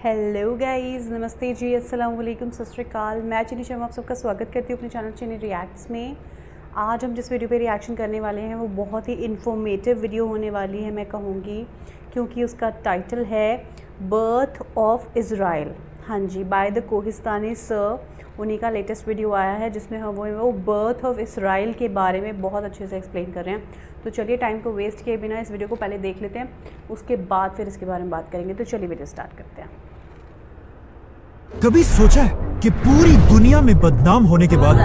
Hello guys, नमस्ते जी, अस्सलाम वालेकुम, सत श्री अकाल। मैं चीनी शर्मा आप सबका स्वागत करती हूँ अपने चैनल चीनी रिएक्ट्स में। आज हम जिस वीडियो पे रिएक्शन करने वाले हैं वो बहुत ही इन्फॉर्मेटिव वीडियो होने वाली है, मैं कहूँगी, क्योंकि उसका टाइटल है बर्थ ऑफ इज़राइल। हाँ जी, बाय द कोहिस्तानी सर, उन्हीं का लेटेस्ट वीडियो आया है जिसमें हम वो बर्थ ऑफ इज़राइल के बारे में बहुत अच्छे से एक्सप्लेन कर रहे हैं। तो चलिए टाइम को वेस्ट किए बिना इस वीडियो को पहले देख लेते हैं, उसके बाद फिर इसके बारे में बात करेंगे। तो चलिए वीडियो स्टार्ट करते हैं। कभी सोचा है कि पूरी दुनिया में बदनाम होने के बाद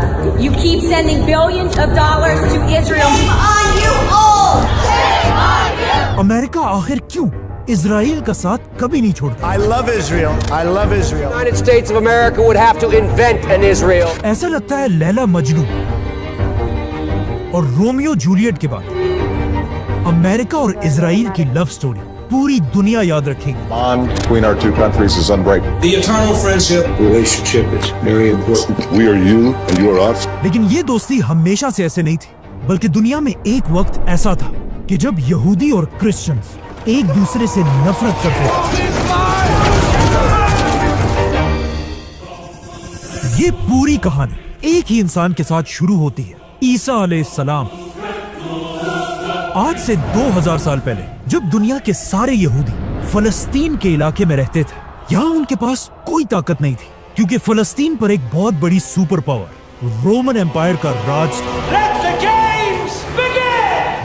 You keep sending billions of dollars to Israel. Shame on you all! Shame on you! America आखिर क्यों इजराइल का साथ कभी नहीं छोड़ता? I love Israel. I love Israel. The United States of America would have to invent an Israel. ऐसा लगता है लैला मजनू और रोमियो जूलियट के बाद अमेरिका और इजराइल की लव स्टोरी पूरी दुनिया याद रखेगी। Bond between our two countries is unbreakable. The eternal friendship relationship is very important. We are you and you are us. लेकिन ये दोस्ती हमेशा से ऐसे नहीं थी, बल्कि दुनिया में एक वक्त ऐसा था कि जब यहूदी और क्रिश्चियंस एक दूसरे से नफरत करते थे। ये पूरी कहानी एक ही इंसान के साथ शुरू होती है, ईसा अलैहिस्सलाम। आज से 2000 साल पहले जब दुनिया के सारे यहूदी फलस्तीन के इलाके में रहते थे, यहाँ उनके पास कोई ताकत नहीं थी, क्योंकि फलस्तीन पर एक बहुत बड़ी सुपर पावर रोमन एम्पायर का राज था,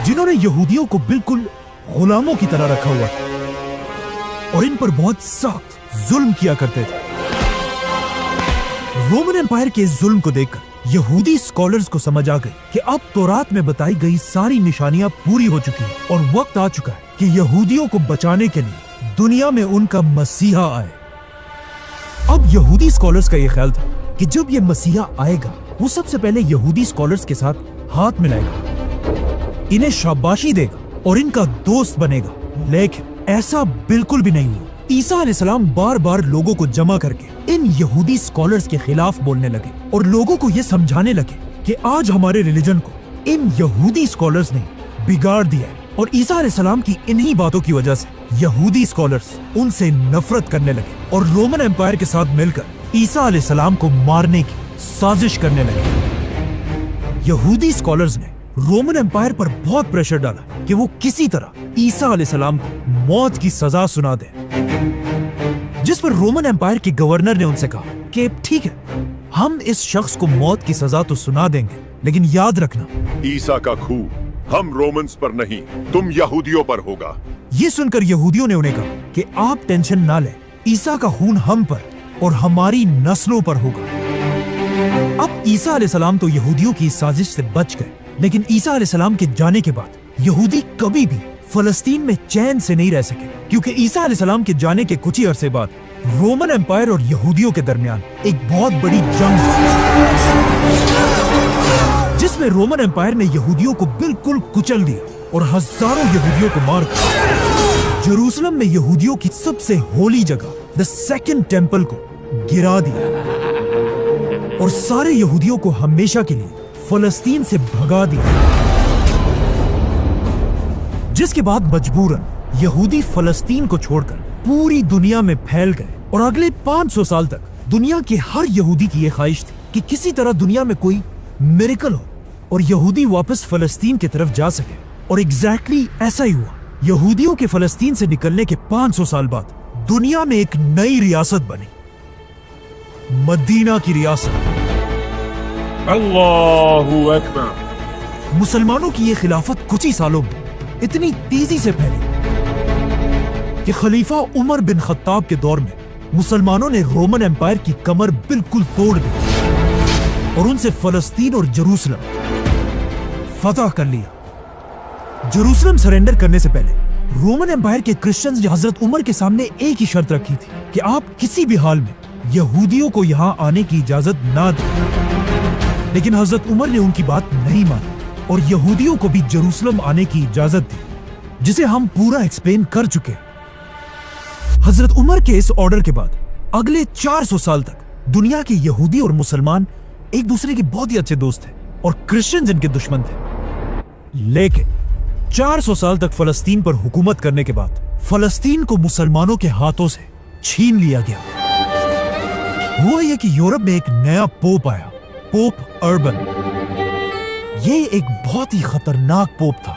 जिन्होंने यहूदियों को बिल्कुल गुलामों की तरह रखा हुआ था और इन पर बहुत सख्त जुल्म किया करते थे। रोमन एम्पायर के इस जुल्म को देखकर यहूदी स्कॉलर्स को समझ आ गई कि अब तौरात में बताई गई सारी निशानियां पूरी हो चुकी हैं और वक्त आ चुका है कि यहूदियों को बचाने के लिए दुनिया में उनका मसीहा आए। अब यहूदी स्कॉलर्स का यह ख्याल था कि जब यह मसीहा आएगा वो सबसे पहले यहूदी स्कॉलर्स के साथ हाथ मिलाएगा, इन्हें शाबाशी देगा और इनका दोस्त बनेगा। लेकिन ऐसा बिल्कुल भी नहीं हुआ। ईसा अलैहिस्सलाम बार बार लोगों को जमा करके इन यहूदी स्कॉलर्स के खिलाफ बोलने लगे और लोगों को ये समझाने लगे कि आज हमारे रिलीजन को इन यहूदी स्कॉलर्स ने बिगाड़ दिया है। और ईसा अलैहिस्सलाम की इन्हीं बातों की वजह से यहूदी स्कॉलर्स उनसे नफरत करने लगे और रोमन एम्पायर के साथ मिलकर ईसा अलैहिस्सलाम को मारने की साजिश करने लगे। यहूदी स्कॉलर्स ने रोमन एम्पायर पर बहुत प्रेशर डाला कि वो किसी तरह ईसा अलैहिस्सलाम को मौत की सजा सुना दे, जिस पर रोमन एम्पायर के गवर्नर ने उनसे कहा कि ठीक है, हम इस शख्स को मौत की सजा तो सुना देंगे, लेकिन याद रखना ईसा का खून हम रोमन्स पर नहीं, तुम यहूदियों पर होगा। ये सुनकर यहूदियों ने उन्हें कहा कि आप टेंशन ना लें, ईसा का खून हम पर और हमारी नस्लों पर होगा। अब ईसा अलैहिस्सलाम तो यहूदियों की साजिश से बच गए, लेकिन ईसा अलैहिस्सलाम के जाने के बाद यहूदी कभी भी फलस्तीन में चैन से नहीं रह सके, क्योंकि ईसा अलैहिस्सलाम के जाने के कुछ ही अरसे बाद रोमन एम्पायर और यहूदियों के दरमियान एक बहुत बड़ी जंग हुई, जिसमें रोमन एम्पायर ने यहूदियों को बिल्कुल कुचल दिया और हजारों यहूदियों को मारकर जेरूसलम में यहूदियों की सबसे होली जगह द सेकंड टेंपल को गिरा दिया और सारे यहूदियों को हमेशा के लिए फलस्तीन से भगा दिया, जिसके बाद मजबूरन यहूदी फलस्तीन को छोड़कर पूरी दुनिया में फैल गए। और अगले 500 साल तक दुनिया के हर यहूदी की यह ख्वाहिश थी कि किसी तरह दुनिया में कोई मिरेकल हो और यहूदी वापस फलस्तीन की तरफ जा सके। और एग्जैक्टली ऐसा ही हुआ। यहूदियों के फलस्तीन से निकलने के 500 साल बाद दुनिया में एक नई रियासत बनी, मदीना की रियासत। अल्लाहु अकबर। मुसलमानों की यह खिलाफत कुछ ही सालों में इतनी तेजी से फैली कि खलीफा उमर बिन खत्ताब के दौर में मुसलमानों ने रोमन एम्पायर की कमर बिल्कुल तोड़ दी और उनसे फलस्तीन और जेरूसलम फतह कर लिया। जेरूसलम सरेंडर करने से पहले रोमन एम्पायर के क्रिश्चियंस ने हजरत उमर के सामने एक ही शर्त रखी थी कि आप किसी भी हाल में यहूदियों को यहाँ आने की इजाजत ना दें, लेकिन हजरत उमर ने उनकी बात नहीं मानी और यहूदियों को भी जेरूसलम आने की इजाजत दी, जिसे हम पूरा एक्सप्लेन कर चुके। हजरत उमर के इस ऑर्डर के बाद अगले 400 साल तक दुनिया के यहूदी और मुसलमान एक दूसरे के बहुत ही अच्छे दोस्त थे और क्रिश्चियंस इनके दुश्मन थे। लेकिन 400 साल तक फलस्तीन पर हुकूमत करने के बाद फलस्तीन को मुसलमानों के हाथों से छीन लिया गया। हुआ यह कि यूरोप में एक नया पोप आया, पोप अर्बन। ये एक बहुत ही खतरनाक पोप था,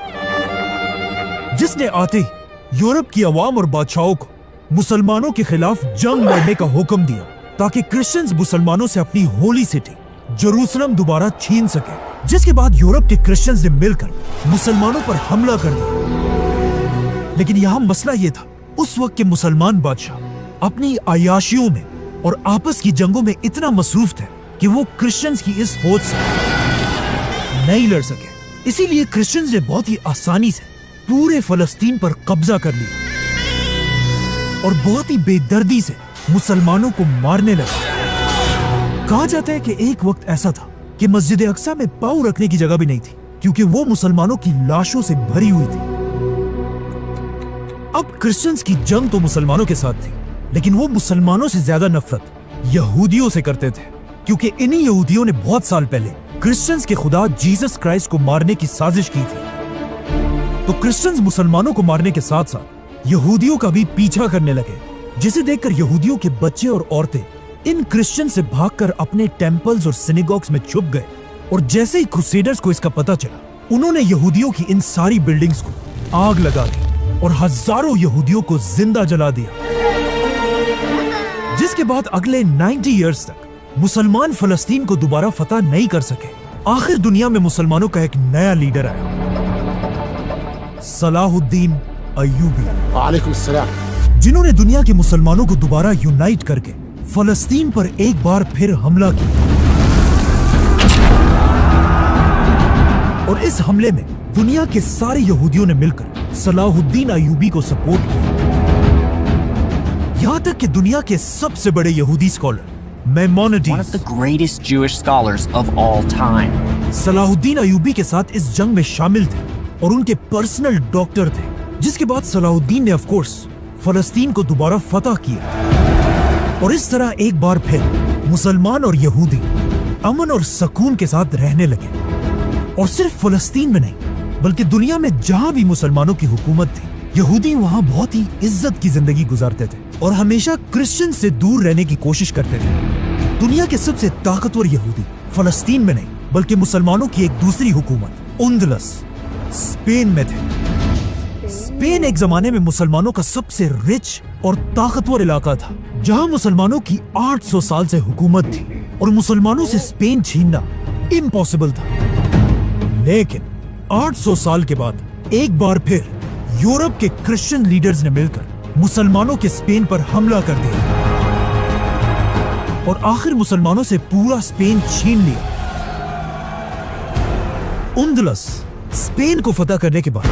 जिसने आते ही यूरोप की अवाम और बादशाहों को मुसलमानों के खिलाफ जंग लड़ने का हुक्म दिया, ताकि क्रिश्चियंस मुसलमानों से अपनी होली सिटी जेरूसलम दोबारा छीन सके। जिसके बाद यूरोप के क्रिश्चियंस ने मिलकर मुसलमानों पर हमला कर दिया। लेकिन यहां मसला यह था, उस वक्त के मुसलमान बादशाह अपनी अयाशियों में और आपस की जंगों में इतना मसरूफ थे कि वो क्रिश्चियंस की इस फौज से नहीं लड़ सके। इसीलिए क्रिश्चियंस ने बहुत ही आसानी से पूरे फलस्तीन पर कब्जा कर लिया और बहुत ही बेदर्दी से मुसलमानों को मारने लगे। कहा जाता है कि एक वक्त ऐसा था कि मस्जिद अक्सा में पांव रखने की जगह भी नहीं थी, क्योंकि वो मुसलमानों की लाशों से भरी हुई थी। अब क्रिश्चियंस की जंग तो मुसलमानों के साथ थी, लेकिन वो मुसलमानों से ज्यादा नफरत यहूदियों से करते थे, क्योंकि इन्हीं यहूदियों ने बहुत साल पहले क्रिश्चियंस के खुदा जीसस क्राइस्ट को मारने की साजिश की थी। तो क्रिश्चियंस मुसलमानों को मारने के साथ साथ यहूदियों का भी पीछा करने लगे, जिसे देखकर यहूदियों के बच्चे और औरतें इन क्रिश्चियन से भागकर अपने टेम्पल्स और सिनेगॉग्स में छुप गए। और जैसे ही क्रूसेडर्स को इसका पता चला, उन्होंने यहूदियों की इन सारी बिल्डिंग्स को आग लगा दी और हजारों यहूदियों को जिंदा जला दिया। जिसके बाद अगले 90 इयर्स तक मुसलमान फलस्तीन को दोबारा फतह नहीं कर सके। आखिर दुनिया में मुसलमानों का एक नया लीडर आया, सलाहुद्दीन अय्यूबी, वालेकुम सलाम, जिन्होंने दुनिया के मुसलमानों को दोबारा यूनाइट करके फलस्तीन पर एक बार फिर हमला किया। और इस हमले में दुनिया के सारे यहूदियों ने मिलकर सलाहुद्दीन अय्यूबी को सपोर्ट किया। यहां तक कि दुनिया के सबसे बड़े यहूदी scholar Maimonides, one of the greatest Jewish scholars of all time, Salahuddin Ayyubi के साथ इस जंग में शामिल थे और उनके पर्सनल डॉक्टर थे। जिसके बाद सलाहुद्दीन ने ऑफ कोर्स फलस्तीन को दोबारा फतह किया और इस तरह एक बार फिर मुसलमान और यहूदी अमन और सुकून के साथ रहने लगे। और सिर्फ फलस्तीन में नहीं, बल्कि दुनिया में जहां भी मुसलमानों की हुकूमत थी, यहूदी वहां बहुत ही इज्जत की जिंदगी गुजारते थे और हमेशा क्रिश्चियन से दूर रहने की कोशिश करते थे। दुनिया के सबसे ताकतवर यहूदी फलस्तीन में नहीं, बल्कि मुसलमानों की एक दूसरी हुकूमत उंदलस, स्पेन में थे। स्पेन एक जमाने में मुसलमानों का सबसे रिच और ताकतवर इलाका था, जहां मुसलमानों की 800 साल से हुकूमत थी और मुसलमानों से स्पेन छीनना इम्पॉसिबल था। लेकिन 800 साल के बाद एक बार फिर यूरोप के क्रिश्चियन लीडर्स ने मिलकर मुसलमानों के स्पेन पर हमला कर दिया और आखिर मुसलमानों से पूरा स्पेन छीन लिया। उंदलस, स्पेन को फतह करने के बाद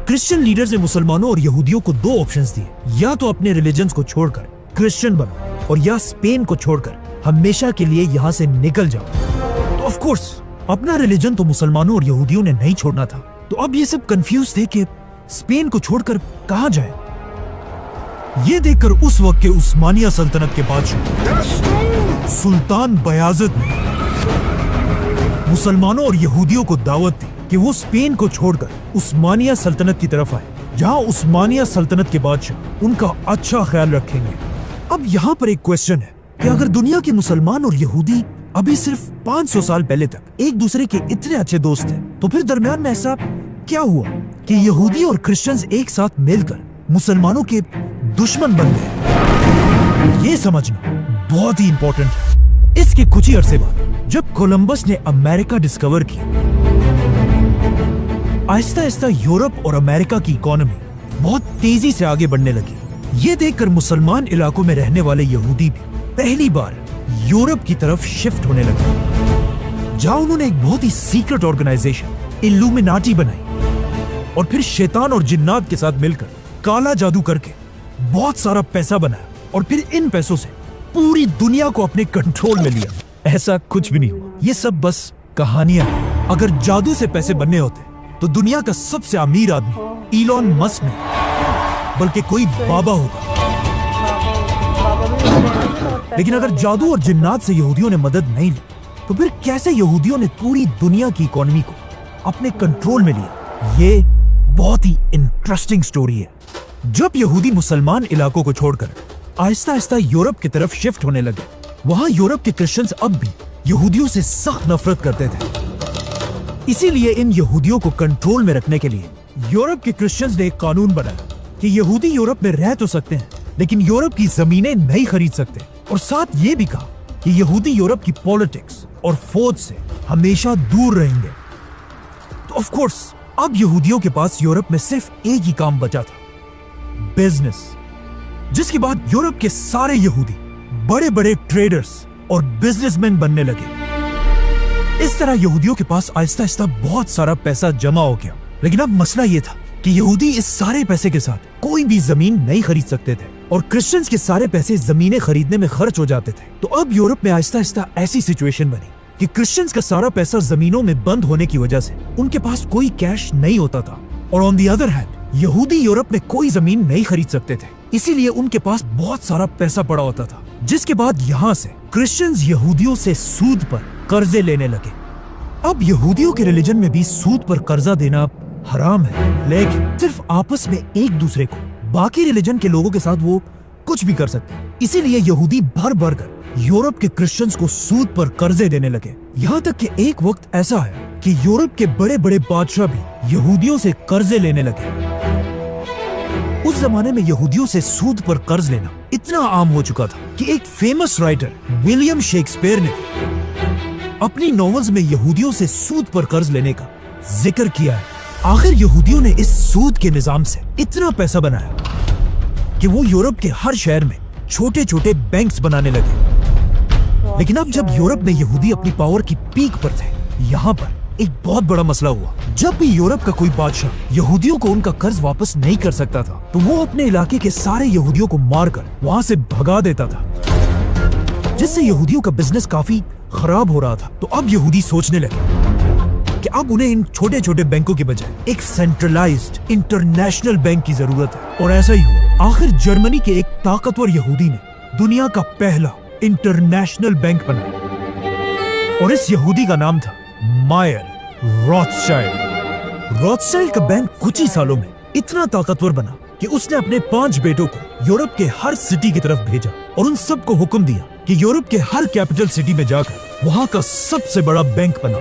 क्रिश्चियन लीडर्स ने मुसलमानों और यहूदियों को दो ऑप्शंस दिए, या तो अपने रिलीजन्स को छोड़कर क्रिश्चियन बनो और या स्पेन को छोड़कर हमेशा के लिए यहां से निकल जाओ। तो ऑफ कोर्स अपना रिलीजन तो मुसलमानों और यहूदियों ने नहीं छोड़ना था। तो अब ये सब कंफ्यूज थे कि स्पेन को छोड़कर कहां जाए। ये देखकर उस वक्त के उस्मानिया सल्तनत के बादशाह सुल्तान बयाज़िद ने मुसलमानों और यहूदियों को दावत दी कि वो स्पेन को छोड़कर उस्मानिया सल्तनत की तरफ आए, जहां उस्मानिया सल्तनत के बादशाह उनका अच्छा ख्याल रखेंगे। अब यहाँ पर एक क्वेश्चन है कि अगर दुनिया के मुसलमान और यहूदी अभी सिर्फ 500 साल पहले तक एक दूसरे के इतने अच्छे दोस्त थे, तो फिर दरमियान में ऐसा क्या हुआ कि यहूदी और क्रिश्चियंस एक साथ मिलकर मुसलमानों के दुश्मन बन गए? ये समझना बहुत ही इंपॉर्टेंट है। इसके कुछ ही अरसे बाद जब कोलंबस ने अमेरिका डिस्कवर की, आहिस्ता आहिस्ता यूरोप और अमेरिका की इकोनॉमी बहुत तेजी से आगे बढ़ने लगी। ये देखकर मुसलमान इलाकों में रहने वाले यहूदी भी पहली बार यूरोप की तरफ शिफ्ट होने लगे, जहां उन्होंने एक बहुत ही सीक्रेट ऑर्गेनाइजेशन इल्यूमिनाटी बनाई और फिर शैतान और जिन्नात के साथ मिलकर काला जादू करके बहुत सारा पैसा बनाया और फिर इन पैसों से पूरी दुनिया को अपने कंट्रोल में लिया। ऐसा कुछ भी नहीं हुआ, ये सब बस कहानियां हैं। अगर जादू से पैसे बनने होते तो दुनिया का सबसे अमीर आदमी इलॉन मस्क नहीं, बल्कि कोई बाबा होगा। लेकिन अगर जादू और जिन्नात से यहूदियों ने मदद नहीं ली, तो फिर कैसे यहूदियों ने पूरी दुनिया की इकोनॉमी को अपने कंट्रोल में लिया? ये बहुत ही इंटरेस्टिंग स्टोरी है। जब यहूदी मुसलमान इलाकों को छोड़कर आहिस्ता आहिस्ता यूरोप की तरफ शिफ्ट होने लगे, वहां यूरोप के क्रिश्चियंस अब भी यहूदियों से सख्त नफरत करते थे। इसीलिए इन यहूदियों को कंट्रोल में रखने के लिए यूरोप के क्रिश्चियंस ने एक कानून बनाया कि यहूदी यूरोप में रह तो सकते हैं, लेकिन यूरोप की जमीनें नहीं खरीद सकते, और साथ ये भी कहा कि यहूदी यूरोप की पॉलिटिक्स और फौज से हमेशा दूर रहेंगे। तो ऑफ कोर्स अब यहूदियों के पास यूरोप में सिर्फ एक ही काम बचा था, बिजनेस। जिसके बाद यूरोप के सारे यहूदी बड़े बड़े ट्रेडर्स और बिजनेसमैन बनने लगे। इस तरह यहूदियों के पास आहिस्ता आहिस्ता बहुत सारा पैसा जमा हो गया। लेकिन अब मसला यह था कि यहूदी इस सारे पैसे के साथ कोई भी जमीन नहीं खरीद सकते थे, और क्रिश्चियंस के सारे पैसे जमीनें खरीदने में खर्च हो जाते थे। तो अब यूरोप में आहिस्ता आहिस्ता ऐसी सिचुएशन बनी कि क्रिश्चियंस का सारा पैसा जमीनों में बंद होने की वजह से उनके पास कोई कैश नहीं होता था, और ऑन द अदर हैंड यहूदी यूरोप में कोई जमीन नहीं खरीद सकते थे, इसीलिए उनके पास बहुत सारा पैसा पड़ा होता था। जिसके बाद यहाँ से क्रिश्चियंस यहूदियों से सूद पर कर्जे लेने लगे। अब यहूदियों के रिलीजन में भी सूद पर कर्जा देना हराम है, लेकिन सिर्फ आपस में एक दूसरे को, बाकी रिलीजन के लोगों के साथ वो कुछ भी कर सकते हैं। इसीलिए यहूदी भर भर कर यूरोप के क्रिश्चियंस को सूद पर कर्जे देने लगे। यहाँ तक कि एक वक्त ऐसा आया कि यूरोप के बड़े बड़े बादशाह भी यहूदियों से कर्जे लेने लगे। उस जमाने में यहूदियों से सूद पर कर्ज लेना इतना आम हो चुका था कि एक फेमस राइटर विलियम शेक्सपियर ने अपनी नॉवेल्स में यहूदियों से सूद पर कर्ज लेने का जिक्र किया है। आखिर यहूदियों ने इस सूद के निजाम से इतना पैसा बनाया कि वो यूरोप के हर शहर में छोटे छोटे बैंक्स बनाने लगे। लेकिन अब जब यूरोप में यहूदी अपनी पावर की पीक पर थे, यहाँ पर एक बहुत बड़ा मसला हुआ। जब भी यूरोप का कोई बादशाह यहूदियों को उनका कर्ज वापस नहीं कर सकता था, तो वो अपने इलाके के सारे यहूदियों को मारकर वहां से भगा देता था, जिससे यहूदियों का बिजनेस काफी खराब हो रहा था। तो अब यहूदी सोचने लगे कि अब उन्हें इन छोटे छोटे बैंकों के बजाय एक सेंट्रलाइज्ड इंटरनेशनल बैंक की जरूरत है। और ऐसा ही हुआ। आखिर जर्मनी के एक ताकतवर यहूदी ने दुनिया का पहला इंटरनेशनल बैंक बनाया, और इस यहूदी का नाम था मायर रॉथस्चाइल्ड। रॉथस्चाइल्ड का बैंक कुछ ही सालों में इतना ताकतवर बना कि उसने अपने 5 बेटों को यूरोप के हर सिटी की तरफ भेजा, और उन सबको हुक्म दिया कि यूरोप के हर कैपिटल सिटी में जाकर वहां का सबसे बड़ा बैंक बना।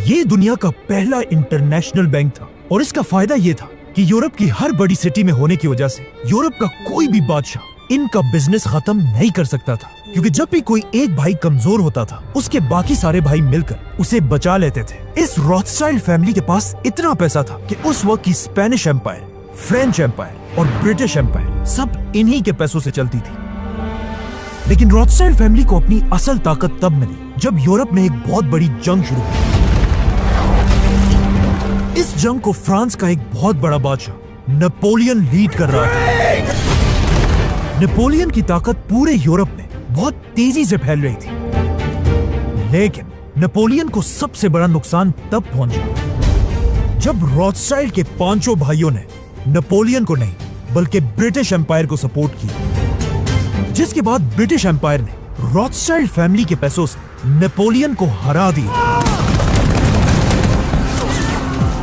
ये दुनिया का पहला इंटरनेशनल बैंक था, और इसका फायदा ये था कि यूरोप की हर बड़ी सिटी में होने की वजह से यूरोप का कोई भी बादशाह इनका बिजनेस खत्म नहीं कर सकता था, क्योंकि जब भी कोई एक भाई कमजोर होता था, उसके बाकी सारे भाई मिलकर उसे बचा लेते थे। इस रॉथस्चाइल्ड फैमिली के पास इतना पैसा था कि उस वक्त की स्पेनिश एम्पायर, फ्रेंच एम्पायर और ब्रिटिश एम्पायर सब इन्हीं के पैसों से चलती थी। लेकिन रॉथस्चाइल्ड फैमिली को अपनी असल ताकत तब मिली जब यूरोप में एक बहुत बड़ी जंग शुरू हुई। इस जंग को फ्रांस का एक बहुत बड़ा बादशाह नेपोलियन लीड कर रहा था। नेपोलियन की ताकत पूरे यूरोप में बहुत तेजी से फैल रही थी, लेकिन नेपोलियन को सबसे बड़ा नुकसान तब पहुंचा जब रॉथस्चाइल्ड के 5 भाइयों ने नेपोलियन को नहीं बल्कि ब्रिटिश एम्पायर को सपोर्ट किया, जिसके बाद ब्रिटिश एम्पायर ने रॉथस्चाइल्ड फैमिली के पैसों से नेपोलियन को हरा दिया।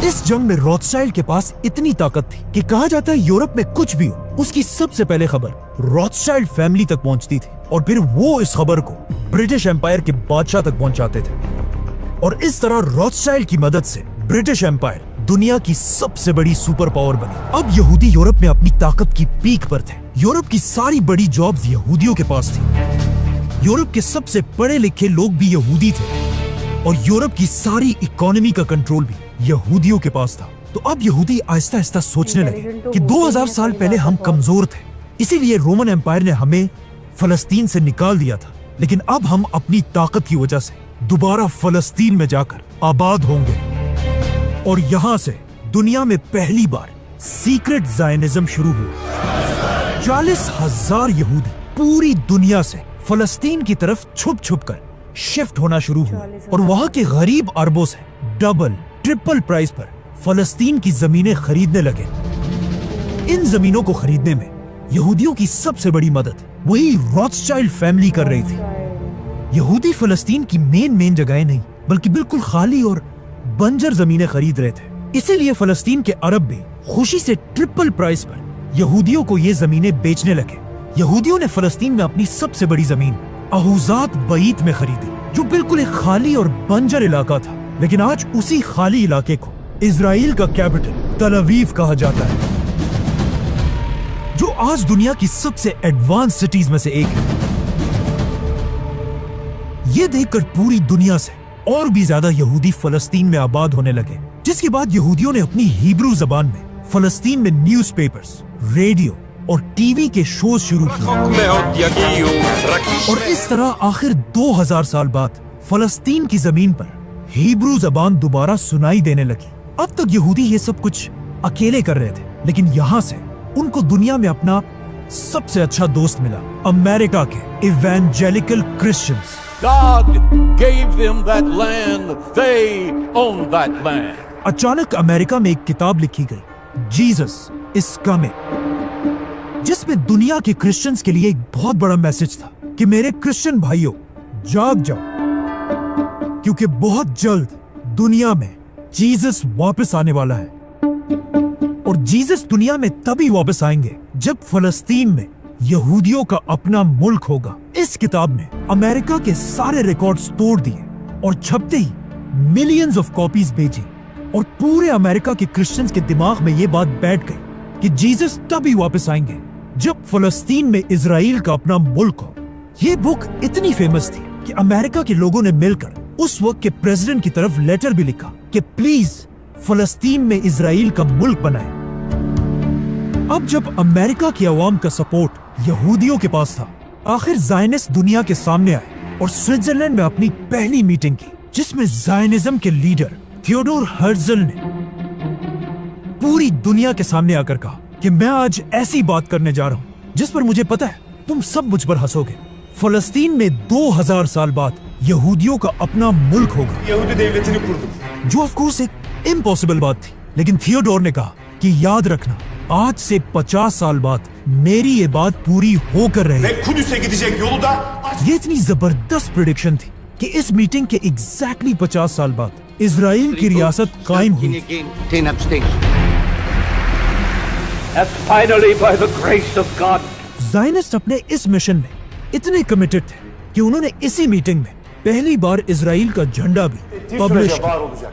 इस जंग में रॉथस्चाइल्ड के पास इतनी ताकत थी कि कहा जाता है यूरोप में कुछ भी हो, उसकी सबसे पहले खबर रॉथस्चाइल्ड फैमिली तक पहुंचती थी, और फिर वो इस खबर को ब्रिटिश एम्पायर के बादशाह तक पहुंचाते थे। और इस तरह रॉथस्चाइल्ड की मदद से ब्रिटिश एम्पायर दुनिया की सबसे बड़ी सुपर पावर बनी। अब यहूदी यूरोप में अपनी ताकत की पीक पर थे। यूरोप की सारी बड़ी जॉब्स यहूदियों के पास थी। यूरोप के सबसे पढ़े लिखे लोग भी यहूदी थे, और यूरोप की सारी इकोनॉमी का कंट्रोल भी यहूदियों के पास था। तो अब यहूदी आहिस्ता आहिस्ता सोचने लगे कि 2000 साल पहले हम कमजोर थे, इसीलिए रोमन एम्पायर ने हमें फलस्तीन से निकाल दिया था, लेकिन अब हम अपनी ताकत की वजह से दोबारा फलस्तीन में जाकर आबाद होंगे, और यहाँ से दुनिया में पहली बार सीक्रेट ज़ायनिज्म शुरू हुआ। 40,000 यहूदी पूरी दुनिया से फलस्तीन की तरफ छुप छुप कर शिफ्ट होना शुरू हुआ, और वहाँ के गरीब अरबों से डबल ट्रिपल प्राइस पर फलस्तीन की जमीनें खरीदने लगे। इन जमीनों को खरीदने में यहूदियों की सबसे बड़ी मदद वही रॉथस्चाइल्ड फैमिली कर रही थी। यहूदी फलस्तीन की मेन जगहें नहीं बल्कि बिल्कुल खाली और बंजर जमीनें खरीद रहे थे। इसीलिए फलस्तीन के अरब भी खुशी से ट्रिपल प्राइस पर यहूदियों को ये जमीनें बेचने लगे। यहूदियों ने फलस्तीन में अपनी सबसे बड़ी जमीन अहूजात बईत में खरीदी, जो बिल्कुल एक खाली और बंजर इलाका था। लेकिन आज उसी खाली इलाके को इजराइल का कैपिटल तल अवीव कहा जाता है, जो आज दुनिया की सबसे एडवांस सिटीज में से एक है। ये देखकर पूरी दुनिया से और भी ज्यादा यहूदी फलस्तीन में आबाद होने लगे, जिसके बाद यहूदियों ने अपनी हिब्रू जबान में फलस्तीन में न्यूज़पेपर्स, रेडियो और टीवी के शोज शुरू किए। और इस तरह आखिर 2000 साल बाद फलस्तीन की जमीन पर हिब्रू जबान दोबारा सुनाई देने लगी। अब तक यहूदी ये सब कुछ अकेले कर रहे थे, लेकिन यहाँ से उनको दुनिया में अपना सबसे अच्छा दोस्त मिला, अमेरिका के evangelical Christians. God gave them that land, they owned that land. अचानक अमेरिका में एक किताब लिखी गई, जीसस इज कमिंग, जिसमें दुनिया के क्रिश्चियंस के लिए एक बहुत बड़ा मैसेज था कि मेरे क्रिश्चियन भाइयों जाग जाओ, क्योंकि बहुत जल्द दुनिया में जीसस वापस आने वाला है। और जीसस दुनिया में तभी वापस आएंगे जब फलस्तीन में यहूदियों का अपना मुल्क होगा। इस किताब ने अमेरिका के सारे रिकॉर्ड्स तोड़ दिए और छपते ही मिलियंस ऑफ कॉपीज बेची, और पूरे अमेरिका के क्रिश्चियंस के दिमाग में यह बात बैठ गई कि जीसस तभी वापस आएंगे जब फलस्तीन में इजराइल का अपना मुल्क हो। ये बुक इतनी फेमस थी कि अमेरिका के लोगों ने मिलकर उस वक्त के प्रेसिडेंट की तरफ लेटर भी लिखा कि प्लीज फलस्तीन में इजराइल का मुल्क बनाए। अब जब अमेरिका की आवाम का सपोर्ट यहूदियों के पास था, आखिर ज़ायनिस्ट दुनिया के सामने आए और स्विट्जरलैंड में अपनी पहली मीटिंग की, जिसमें ज़ायनिज्म के लीडर थियोडोर हर्ज़ल ने पूरी दुनिया के सामने आकर कहा कि मैं आज ऐसी बात करने जा रहा हूं जिस पर मुझे पता है तुम सब मुझ पर हंसोगे। फलस्तीन में 2000 साल बाद यहूदियों का अपना मुल्क होगा, जो ऑफ कोर्स एक इम्पॉसिबल बात थी। लेकिन थियोडोर ने कहा कि याद रखना, आज से 50 साल बाद मेरी ये बात पूरी होकर रहेगी। ये इतनी जबरदस्त प्रेडिक्शन थी कि इस मीटिंग के एग्जैक्टली 50 साल बाद इजराइल की रियासत कायम हुई। ज़ायनिस्ट अपने इस मिशन में इतने कमिटेड थे कि उन्होंने इसी मीटिंग में पहली बार इजराइल का झंडा भी पब्लिश किया।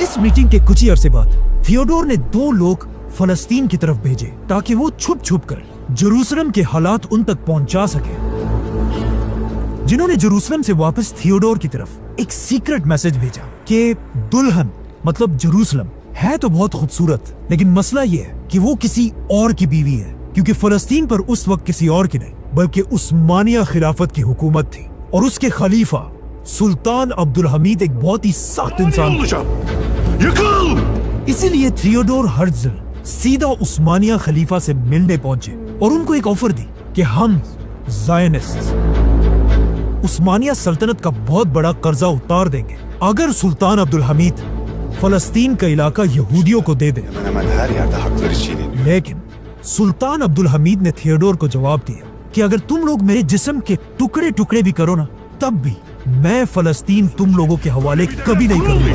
इस मीटिंग के कुछ ही अरसे बाद थियोडोर ने 2 लोग फलस्तीन की तरफ भेजे ताकि वो छुप छुप कर जेरूसलम के हालात उन तक पहुंचा सके, जिन्होंने जेरूसलम से वापस थियोडोर की तरफ एक सीक्रेट मैसेज भेजा कि दुल्हन मतलब जेरूसलम है तो बहुत खूबसूरत, लेकिन मसला ये है कि वो किसी और की बीवी है, क्योंकि फलस्तीन पर उस वक्त किसी और की नहीं बल्कि उस्मानिया खिलाफत की हुकूमत थी, और उसके खलीफा सुल्तान अब्दुल हमीद एक बहुत ही सख्त इंसान थे। इसीलिए थियोडोर हर्ज़ल सीधा उस्मानिया खलीफा से मिलने पहुंचे और उनको एक ऑफर दी कि हम ज़ायनिस्ट उस्मानिया सल्तनत का बहुत बड़ा कर्जा उतार देंगे अगर सुल्तान अब्दुल हमीद फलस्तीन का इलाका यहूदियों को दे दे। लेकिन सुल्तान अब्दुल हमीद ने थियोडोर को जवाब दिया कि अगर तुम लोग मेरे जिस्म के टुकड़े टुकड़े भी करो ना, तब भी मैं फलस्तीन तुम लोगों के हवाले कभी नहीं करूंगा।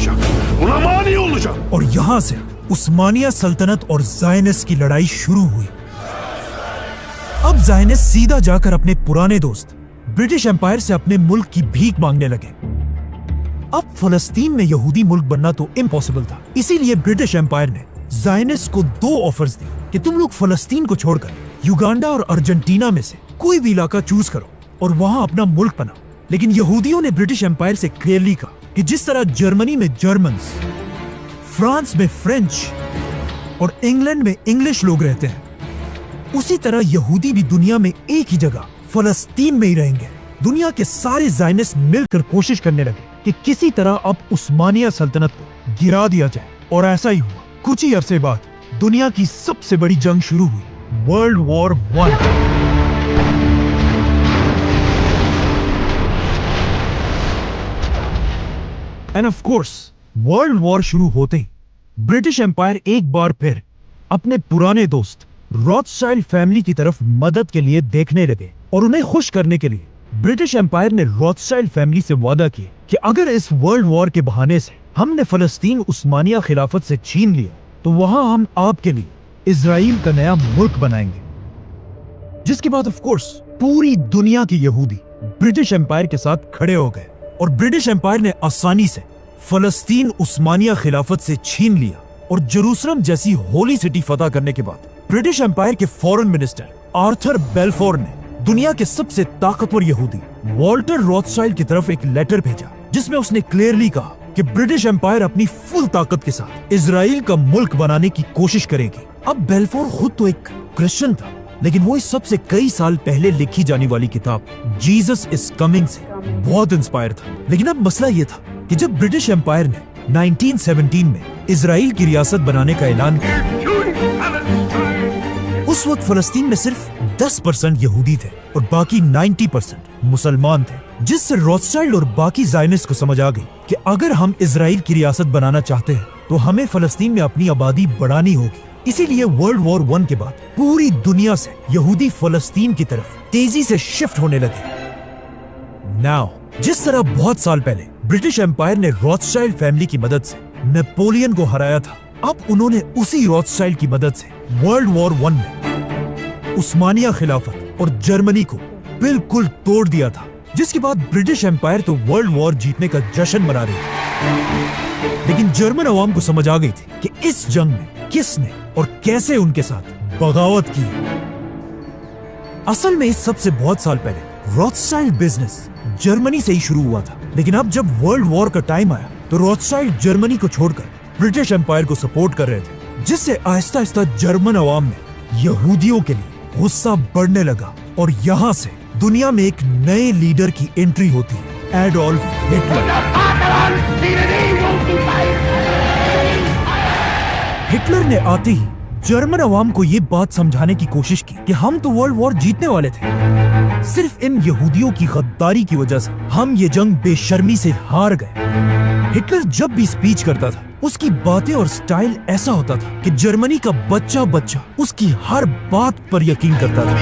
और यहाँ से उस्मानिया सल्तनत और ज़ायनिस्ट की लड़ाई शुरू हुई। अब ज़ायनिस्ट सीधा जाकर अपने पुराने दोस्त ब्रिटिश एम्पायर से अपने मुल्क की भीख मांगने लगे। अब फलस्तीन में यहूदी मुल्क बनना तो इम्पॉसिबल था, इसीलिए ब्रिटिश एम्पायर ने ज़ायनिस्ट को 2 ऑफर्स दी कि तुम लोग फलस्तीन को छोड़कर युगांडा और अर्जेंटीना में से कोई भी इलाका चूज करो और वहां अपना मुल्क बनाओ। लेकिन यहूदियों ने ब्रिटिश एम्पायर से क्लियरली कहा कि जिस तरह जर्मनी में जर्मन्स, फ्रांस में फ्रेंच और इंग्लैंड में इंग्लिश लोग रहते हैं, उसी तरह यहूदी भी दुनिया में एक ही जगह फलस्तीन में ही रहेंगे। दुनिया के सारे ज़ायनिस्ट मिलकर कोशिश करने लगे कि किसी तरह अब उस्मानिया सल्तनत को गिरा दिया जाए, और ऐसा ही हुआ। कुछ ही अरसे बाद दुनिया की सबसे बड़ी जंग शुरू हुई, world war 1। End of course world war शुरू होते ही ब्रिटिश एम्पायर एक बार फिर अपने पुराने दोस्त रॉथस्चाइल्ड फैमिली की तरफ मदद के लिए देखने लगे, और उन्हें खुश करने के लिए ब्रिटिश एम्पायर ने रॉथस्चाइल्ड फैमिली से वादा किया कि अगर इस वर्ल्ड वॉर के बहाने से हमने फलस्तीन उस्मानिया खिलाफत से छीन लिया तो वहां हम आपके लिए इजराइल का नया मुल्क बनाएंगे। जिसके बाद ऑफ कोर्स पूरी दुनिया के यहूदी ब्रिटिश एम्पायर के साथ खड़े हो गए और ब्रिटिश एम्पायर ने आसानी से फलस्तीन उस्मानिया खिलाफत से छीन लिया और जेरूसलम जैसी होली सिटी फतह करने के बाद ब्रिटिश एम्पायर के फॉरेन मिनिस्टर आर्थर बेल्फोर ने दुनिया के सबसे ताकतवर यहूदी वॉल्टर रॉथस्चाइल्ड की तरफ एक लेटर भेजा जिसमें उसने क्लियरली कहा कि ब्रिटिश एम्पायर अपनी फुल ताकत के साथ इजराइल का मुल्क बनाने की कोशिश करेगी। अब बेल्फोर खुद तो एक क्रिश्चियन था, लेकिन वो इस सबसे कई साल पहले लिखी जाने वाली किताब जीसस इज कमिंग से बहुत इंस्पायर था। लेकिन अब मसला ये था कि जब ब्रिटिश एम्पायर ने 1917 में इजराइल की रियासत बनाने का ऐलान किया, उस वक्त फलस्तीन में सिर्फ 10% यहूदी थे और बाकी 90% मुसलमान थे, जिससे रॉथस्चाइल्ड और बाकी ज़ायनिस्ट को समझ आ गई कि अगर हम इजराइल की रियासत बनाना चाहते हैं तो हमें फलस्तीन में अपनी आबादी बढ़ानी होगी। इसीलिए वर्ल्ड वॉर 1 के बाद पूरी दुनिया से यहूदी फलस्तीन की तरफ तेजी से शिफ्ट होने लगे। नाउ जिस तरह बहुत साल पहले ब्रिटिश एम्पायर ने रॉथस्चाइल्ड फैमिली की मदद से नेपोलियन को हराया था, अब उन्होंने उसी रॉथस्चाइल्ड की मदद से वर्ल्ड वॉर 1 में उस्मानिया खिलाफत और जर्मनी को बिल्कुल तोड़ दिया था। जिसके बाद ब्रिटिश एम्पायर तो वर्ल्ड वॉर जीतने का जश्न मना रही थी, लेकिन जर्मन अवाम को समझ आ गई थी कि इस जंग में किसने और कैसे उनके साथ बगावत की। असल में इस सबसे बहुत साल पहले रॉथस्चाइल्ड बिजनेस जर्मनी से ही शुरू हुआ था, लेकिन अब जब वर्ल्ड वॉर का टाइम आया तो रॉथस्चाइल्ड जर्मनी को छोड़कर ब्रिटिश एम्पायर को सपोर्ट कर रहे थे, जिससे आहिस्ता आहिस्ता जर्मन अवाम में यहूदियों के लिए गुस्सा बढ़ने लगा और यहाँ से दुनिया में एक नए लीडर की एंट्री होती है, एडोल्फ हिटलर। हिटलर ने आते ही जर्मन अवाम को ये बात समझाने की कोशिश की कि हम तो वर्ल्ड वॉर जीतने वाले थे, सिर्फ इन यहूदियों की गद्दारी की वजह से हम ये जंग बेशर्मी से हार गए। हिटलर जब भी स्पीच करता था उसकी बातें और स्टाइल ऐसा होता था कि जर्मनी का बच्चा बच्चा उसकी हर बात पर यकीन करता था।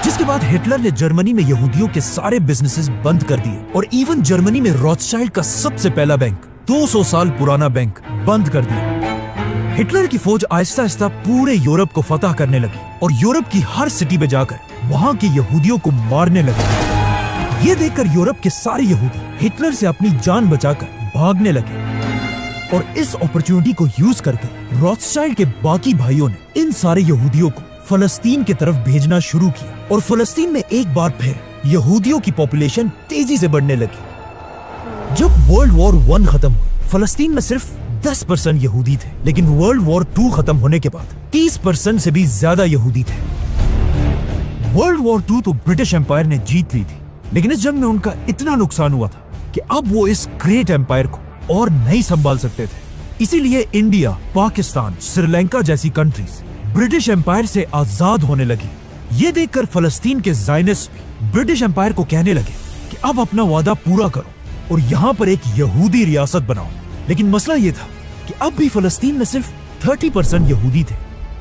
जिसके बाद हिटलर ने जर्मनी में यहूदियों के सारे बिजनेसेस बंद कर दिए और इवन जर्मनी में रॉथस्चाइल्ड का सबसे पहला बैंक, 200 साल पुराना बैंक, बंद कर दिया। हिटलर की फौज आहिस्ता आहिस्ता पूरे यूरोप को फतह करने लगी और यूरोप की हर सिटी में जाकर वहां के यहूदियों को मारने लगे। ये देखकर यूरोप के सारे यहूदी हिटलर से अपनी जान बचाकर भागने लगे और इस अपॉर्चुनिटी को यूज करके रॉथस्चाइल्ड के बाकी भाइयों ने इन सारे यहूदियों को फलस्तीन की तरफ भेजना शुरू किया और फलस्तीन में एक बार फिर यहूदियों की पॉपुलेशन तेजी से बढ़ने लगी। जब वर्ल्ड वॉर 1 खत्म हुई, फलस्तीन में सिर्फ 10% यहूदी थे, लेकिन वर्ल्ड वॉर 2 खत्म होने के बाद 30% से भी ज्यादा यहूदी थे। वर्ल्ड वॉर 2 तो ब्रिटिश एम्पायर ने जीत ली थी, लेकिन इस जंग में उनका इतना नुकसान हुआ था कि अब वो इस ग्रेट एम्पायर को और नहीं संभाल सकते थे। इसीलिए इंडिया, पाकिस्तान, श्रीलंका जैसी कंट्रीज ब्रिटिश एम्पायर से आजाद होने लगी। ये देखकर फलस्तीन के ज़ायनिस्ट भी ब्रिटिश एम्पायर को कहने लगे कि अब अपना वादा पूरा करो और यहाँ पर एक यहूदी रियासत बनाओ। लेकिन मसला ये था कि अब भी फलस्तीन में सिर्फ 30% यहूदी थे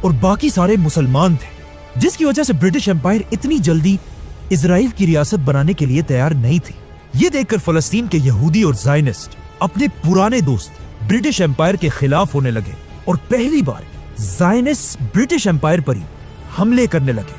और बाकी सारे मुसलमान थे, जिसकी वजह से ब्रिटिश एम्पायर इतनी जल्दी इजराइल की रियासत बनाने के लिए तैयार नहीं थी। ये देखकर फलस्तीन के यहूदी और ज़ायनिस्ट अपने पुराने दोस्त ब्रिटिश एम्पायर के खिलाफ होने लगे और पहली बार ज़ायनिस्ट ब्रिटिश एम्पायर पर ही हमले करने लगे।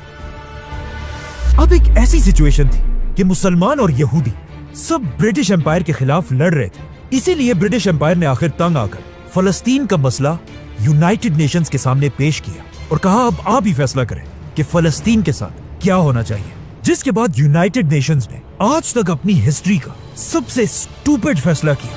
अब एक ऐसी सिचुएशन थी कि मुसलमान और यहूदी सब ब्रिटिश एम्पायर के खिलाफ लड़ रहे थे। इसीलिए ब्रिटिश एम्पायर ने आखिर तंग आकर फलस्तीन का मसला यूनाइटेड नेशंस के सामने पेश किया और कहा अब आप ही फैसला करें कि फलस्तीन के साथ क्या होना चाहिए। जिसके बाद यूनाइटेड नेशंस ने आज तक अपनी हिस्ट्री का सबसे स्टूपिड फैसला किया।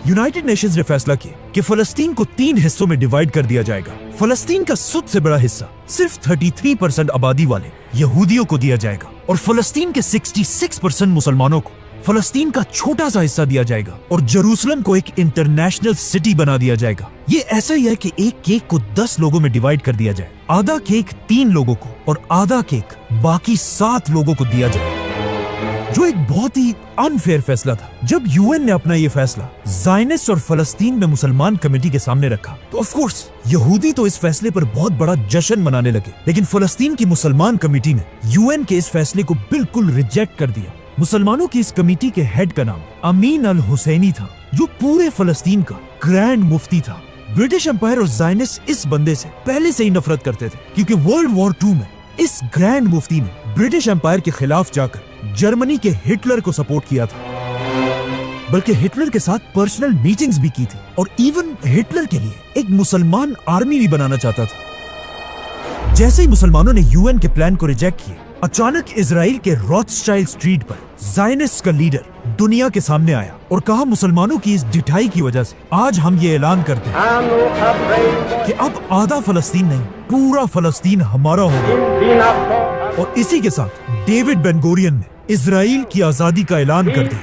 यूनाइटेड नेशंस ने फैसला किया कि फलस्तीन को 3 हिस्सों में डिवाइड कर दिया जाएगा। फलस्तीन का सबसे बड़ा हिस्सा सिर्फ 33% आबादी वाले यहूदियों को दिया जाएगा और फलस्तीन के 66% मुसलमानों को फलस्तीन का छोटा सा हिस्सा दिया जाएगा और जेरूसलम को एक इंटरनेशनल सिटी बना दिया जाएगा। ये ऐसा ही है कि एक केक को 10 लोगों में डिवाइड कर दिया जाए, आधा केक 3 लोगों को और आधा केक बाकी 7 लोगों को दिया जाए, जो एक बहुत ही अनफेयर फैसला था। जब यूएन ने अपना ये फैसला ज़ायनिस्ट और फलस्तीन में मुसलमान कमेटी के सामने रखा तो ऑफ कोर्स यहूदी तो इस फैसले पर बहुत बड़ा जश्न मनाने लगे, लेकिन फलस्तीन की मुसलमान कमेटी ने यूएन के इस फैसले को बिल्कुल रिजेक्ट कर दिया। मुसलमानों की इस कमेटी के हेड का नाम अमीन अल हुसैनी था, जो पूरे फलस्तीन का ग्रैंड मुफ्ती था ब्रिटिश एम्पायर और ज़ायनिस्ट इस बंदे से पहले से ही नफरत करते थे, क्योंकि वर्ल्ड वॉर 2 में इस ग्रैंड मुफ्ती ने ब्रिटिश एम्पायर के खिलाफ जाकर जर्मनी के हिटलर को सपोर्ट किया था, बल्कि हिटलर के साथ पर्सनल मीटिंग्स भी की थी, और इवन हिटलर के लिए एक मुसलमान आर्मी भी बनाना चाहता था। जैसे ही मुसलमानों ने यूएन के प्लान को रिजेक्ट किया, अचानक इजराइल के रॉथस्चाइल्ड स्ट्रीट पर ज़ायनिस्ट का लीडर दुनिया के सामने आया और कहा, मुसलमानों की इस ढिठाई की वजह से आज हम ये ऐलान करते हैं कि अब आधा फलस्तीन नहीं, पूरा फलस्तीन हमारा होगा। और इसी के साथ डेविड बेन गुरियन ने इजराइल की आजादी का ऐलान कर दिया।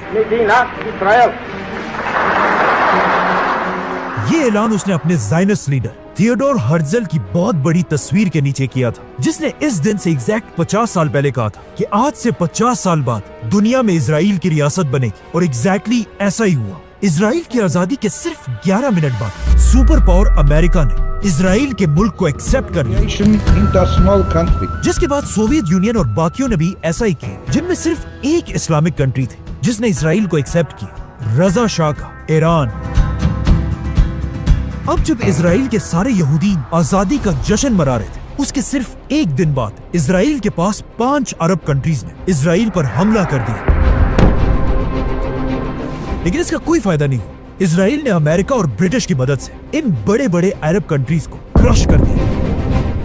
ये ऐलान उसने अपने ज़ायनिस्ट लीडर थियोडोर हर्ज़ल की बहुत बड़ी तस्वीर के नीचे किया था, जिसने इस दिन से एग्जैक्ट 50 साल पहले कहा था कि आज से 50 साल बाद दुनिया में इजराइल की रियासत बनेगी, और एग्जैक्टली ऐसा ही हुआ। इजराइल की आजादी के सिर्फ 11 मिनट बाद सुपर पावर अमेरिका ने इजराइल के मुल्क को एक्सेप्ट कर लिया, जिसके बाद सोवियत यूनियन और बाकियों ने भी ऐसा ही किया, जिनमें सिर्फ एक इस्लामिक कंट्री थी जिसने इजराइल को एक्सेप्ट किया, रजा शाह का ईरान। अब जब इजराइल के सारे यहूदी आजादी का जश्न मना रहे थे, उसके सिर्फ एक दिन बाद इजराइल के पास 5 अरब कंट्रीज ने इजराइल पर हमला कर दिया, लेकिन इसका कोई फायदा नहीं हुआ। इजराइल ने अमेरिका और ब्रिटिश की मदद से इन बड़े बड़े अरब कंट्रीज को क्रश कर दिया,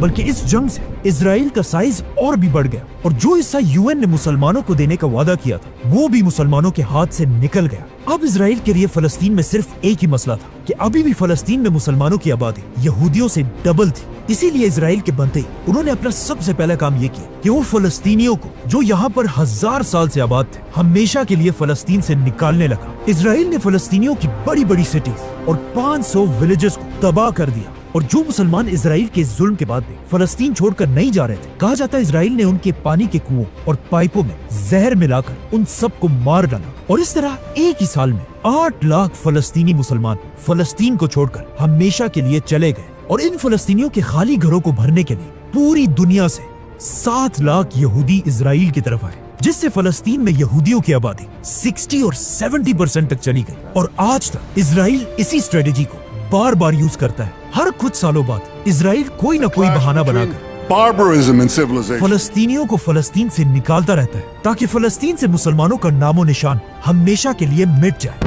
बल्कि इस जंग से इजराइल का साइज और भी बढ़ गया, और जो हिस्सा यूएन ने मुसलमानों को देने का वादा किया था, वो भी मुसलमानों के हाथ से निकल गया। अब इजराइल के लिए फलस्तीन में सिर्फ एक ही मसला था कि अभी भी फलस्तीन में मुसलमानों की आबादी यहूदियों से डबल थी। इसीलिए इजराइल के बनते ही उन्होंने अपना सबसे पहला काम ये किया कि वो फलस्तीनियों को, जो यहाँ पर 1000 साल से आबाद थे, हमेशा के लिए फलस्तीन से निकालने लगा। इजराइल ने फलस्तीनियों की बड़ी बड़ी सिटीज और 500 विलेजेस को तबाह कर दिया, और जो मुसलमान इजराइल के जुल्म के बाद भी फलस्तीन छोड़कर नहीं जा रहे थे, कहा जाता है इजराइल ने उनके पानी के कुओं और पाइपों में जहर मिलाकर उन सबको मार डाला। और इस तरह एक ही साल में 8 लाख फलस्तीनी मुसलमान फलस्तीन को छोड़कर हमेशा के लिए चले गए, और इन फलस्तीनियों के खाली घरों को भरने के लिए पूरी दुनिया से 7 लाख यहूदी इजराइल की तरफ आए, जिससे फलस्तीन में यहूदियों की आबादी 60 और 70% तक चली गई। और आज तक इजराइल इसी स्ट्रेटेजी को बार बार यूज करता है। हर कुछ सालों बाद इजराइल कोई न कोई बहाना बनाकर Barbarism and civilization. फलस्तीनियों को फलस्तीन से निकालता रहता है, ताकि फलस्तीन से मुसलमानों का नामो निशान हमेशा के लिए मिट जाए,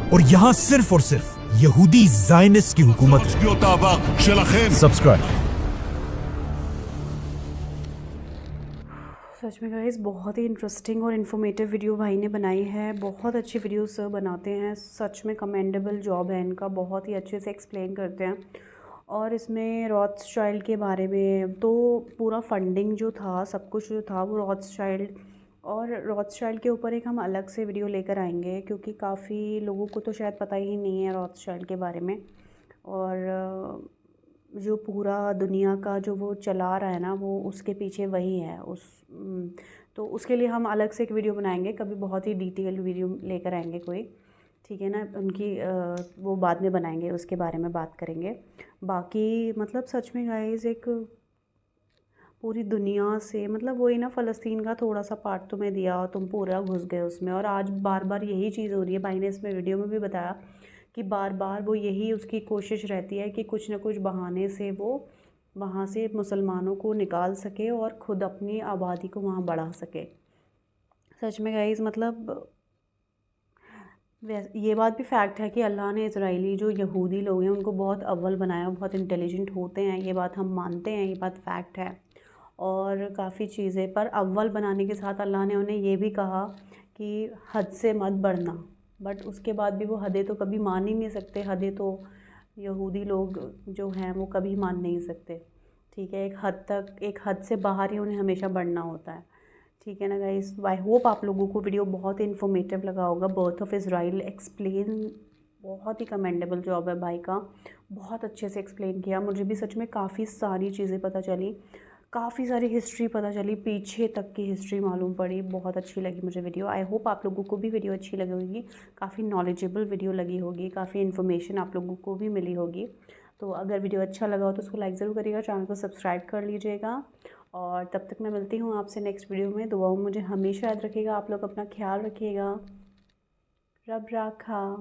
और यहाँ सिर्फ और सिर्फ यहूदी ज़ायनिस्ट की हुकूमत है। सब्सक्राइब। सच में गाइस बहुत ही इंटरेस्टिंग और इन्फॉर्मेटिव वीडियो भाई ने बनाई है। बहुत अच्छी वीडियोस बनाते हैं, सच में कमेंडेबल जॉब है इनका, बहुत ही अच्छे से एक्सप्लेन करते हैं। और इसमें रॉथस्चाइल्ड के बारे में तो पूरा फंडिंग जो था, सब कुछ जो था वो रॉथस्चाइल्ड के ऊपर एक हम अलग से वीडियो लेकर आएंगे, क्योंकि काफ़ी लोगों को तो शायद पता ही नहीं है रॉथस्चाइल्ड के बारे में। और जो पूरा दुनिया का जो वो चला रहा है ना, वो उसके पीछे वही है। तो उसके लिए हम अलग से एक वीडियो बनाएंगे, कभी बहुत ही डिटेल वीडियो लेकर आएंगे कोई, ठीक है ना। उनकी वो बाद में बनाएंगे, उसके बारे में बात करेंगे। बाकी मतलब सच में गाइस एक पूरी दुनिया से, मतलब वही ना, फ़लस्तीन का थोड़ा सा पार्ट तुम्हें दिया और तुम पूरा घुस गए उसमें, और आज बार बार यही चीज़ हो रही है। भाई ने इसमें वीडियो में भी बताया कि बार बार वो यही उसकी कोशिश रहती है कि कुछ ना कुछ बहाने से वो वहाँ से मुसलमानों को निकाल सके और ख़ुद अपनी आबादी को वहाँ बढ़ा सके। सच में गाइस मतलब ये बात भी फैक्ट है कि अल्लाह ने इजराइली जो यहूदी लोग हैं उनको बहुत अव्वल बनाया, बहुत इंटेलिजेंट होते हैं, ये बात हम मानते हैं, ये बात फैक्ट है। और काफ़ी चीज़ें पर अव्वल बनाने के साथ अल्लाह ने उन्हें ये भी कहा कि हद से मत बढ़ना, बट उसके बाद भी वो हदें तो कभी मान ही नहीं सकते। हदें तो यहूदी लोग जो हैं वो कभी मान नहीं सकते, ठीक है। एक हद से बाहर ही उन्हें हमेशा बढ़ना होता है, ठीक है ना गाइस। आई होप आप लोगों को वीडियो बहुत ही इन्फॉर्मेटिव लगा होगा। बर्थ ऑफ इज़राइल एक्सप्लेन, बहुत ही कमेंडेबल जॉब है भाई का, बहुत अच्छे से एक्सप्लेन किया। मुझे भी सच में काफ़ी सारी चीज़ें पता चली, काफ़ी सारी हिस्ट्री पता चली, पीछे तक की हिस्ट्री मालूम पड़ी। बहुत अच्छी लगी मुझे वीडियो। आई होप आप लोगों को भी वीडियो अच्छी लगी होगी, काफ़ी नॉलेजेबल वीडियो लगी होगी, काफ़ी इन्फॉर्मेशन आप लोगों को भी मिली होगी। तो अगर वीडियो अच्छा लगा हो तो उसको लाइक ज़रूर करिएगा, चैनल को सब्सक्राइब कर लीजिएगा। और तब तक मैं मिलती हूँ आपसे नेक्स्ट वीडियो में। दुआओं मुझे हमेशा याद रखिएगा, आप लोग अपना ख्याल रखिएगा। रब राखा।